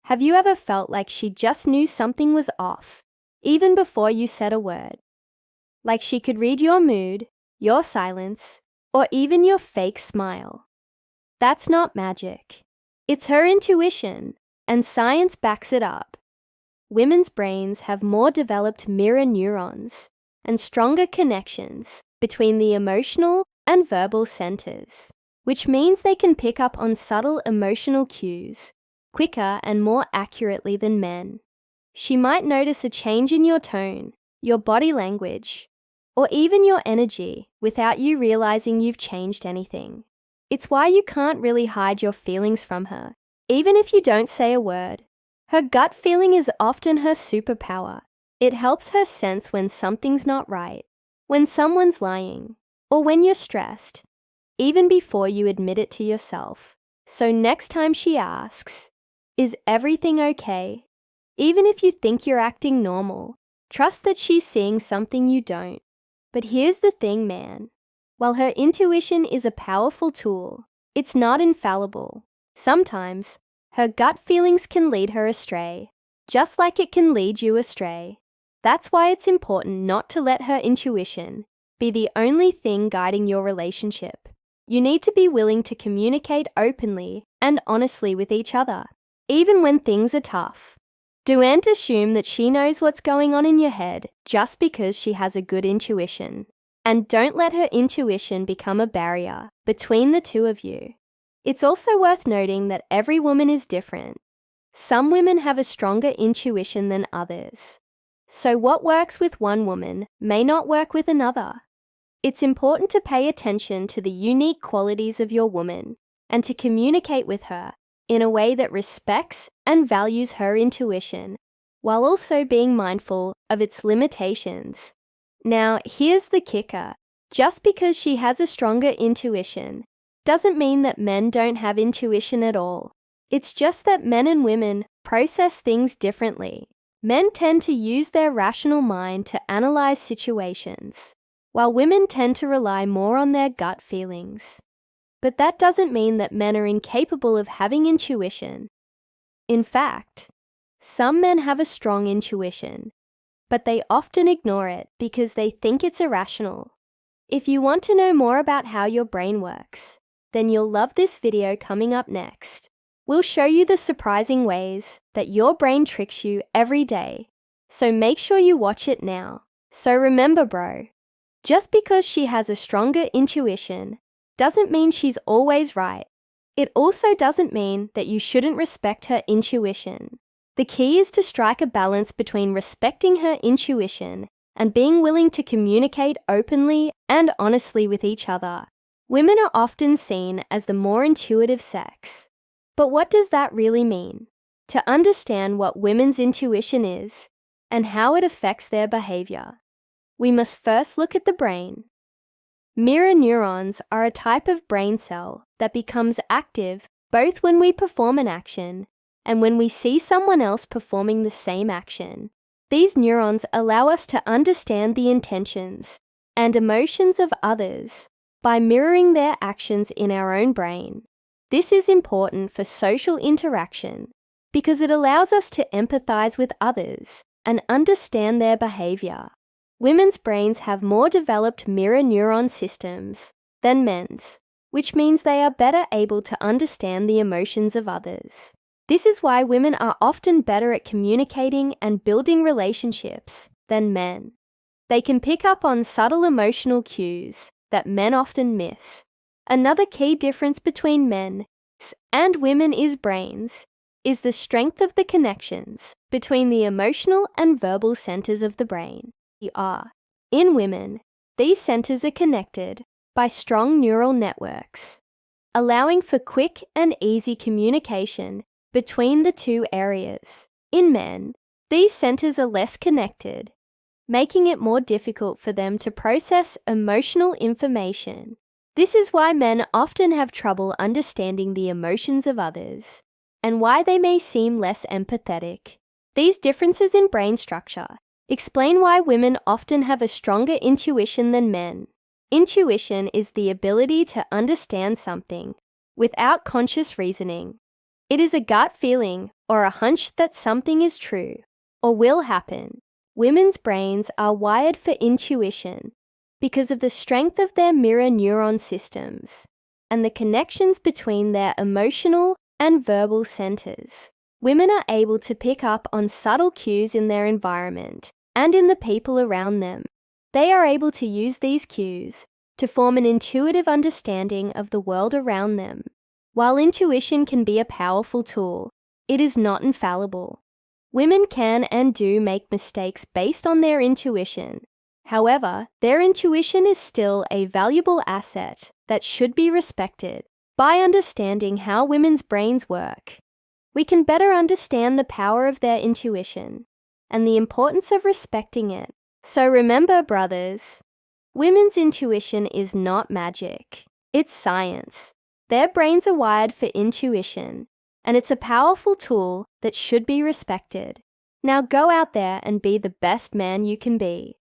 Have you ever felt like she just knew something was off, even before you said a word? Like she could read your mood, your silence, or even your fake smile. That's not magic. It's her intuition, and science backs it up. Women's brains have more developed mirror neurons and stronger connections between the emotional and verbal centers, which means they can pick up on subtle emotional cues quicker and more accurately than men. She might notice a change in your tone, your body language, or even your energy without you realizing you've changed anything. It's why you can't really hide your feelings from her, even if you don't say a word. Her gut feeling is often her superpower. It helps her sense when something's not right, when someone's lying, or when you're stressed, even before you admit it to yourself. So next time she asks, "Is everything okay?" Even if you think you're acting normal, trust that she's seeing something you don't. But here's the thing, man. While her intuition is a powerful tool, it's not infallible. Sometimes, her gut feelings can lead her astray, just like it can lead you astray. That's why it's important not to let her intuition be the only thing guiding your relationship. You need to be willing to communicate openly and honestly with each other, even when things are tough. Don't assume that she knows what's going on in your head just because she has a good intuition. And don't let her intuition become a barrier between the two of you. It's also worth noting that every woman is different. Some women have a stronger intuition than others. So what works with one woman may not work with another. It's important to pay attention to the unique qualities of your woman and to communicate with her in a way that respects and values her intuition, while also being mindful of its limitations. Now, here's the kicker. Just because she has a stronger intuition doesn't mean that men don't have intuition at all. It's just that men and women process things differently. Men tend to use their rational mind to analyze situations, while women tend to rely more on their gut feelings. But that doesn't mean that men are incapable of having intuition. In fact, some men have a strong intuition, but they often ignore it because they think it's irrational. If you want to know more about how your brain works, then you'll love this video coming up next. We'll show you the surprising ways that your brain tricks you every day, so make sure you watch it now. So remember, bro, just because she has a stronger intuition doesn't mean she's always right. It also doesn't mean that you shouldn't respect her intuition. The key is to strike a balance between respecting her intuition and being willing to communicate openly and honestly with each other. Women are often seen as the more intuitive sex. But what does that really mean? To understand what women's intuition is and how it affects their behavior, we must first look at the brain. Mirror neurons are a type of brain cell that becomes active both when we perform an action and when we see someone else performing the same action. These neurons allow us to understand the intentions and emotions of others by mirroring their actions in our own brain. This is important for social interaction because it allows us to empathize with others and understand their behavior. Women's brains have more developed mirror neuron systems than men's, which means they are better able to understand the emotions of others. This is why women are often better at communicating and building relationships than men. They can pick up on subtle emotional cues that men often miss. Another key difference between men and women is brains, is the strength of the connections between the emotional and verbal centers of the brain. In women, these centers are connected by strong neural networks, allowing for quick and easy communication between the two areas. In men, these centers are less connected, making it more difficult for them to process emotional information. This is why men often have trouble understanding the emotions of others, and why they may seem less empathetic. These differences in brain structure explain why women often have a stronger intuition than men. Intuition is the ability to understand something without conscious reasoning. It is a gut feeling or a hunch that something is true or will happen. Women's brains are wired for intuition because of the strength of their mirror neuron systems and the connections between their emotional and verbal centers. Women are able to pick up on subtle cues in their environment and in the people around them. They are able to use these cues to form an intuitive understanding of the world around them. While intuition can be a powerful tool, it is not infallible. Women can and do make mistakes based on their intuition. However, their intuition is still a valuable asset that should be respected. By understanding how women's brains work, we can better understand the power of their intuition and the importance of respecting it. So remember, brothers, women's intuition is not magic. It's science. Their brains are wired for intuition, and it's a powerful tool that should be respected. Now go out there and be the best man you can be.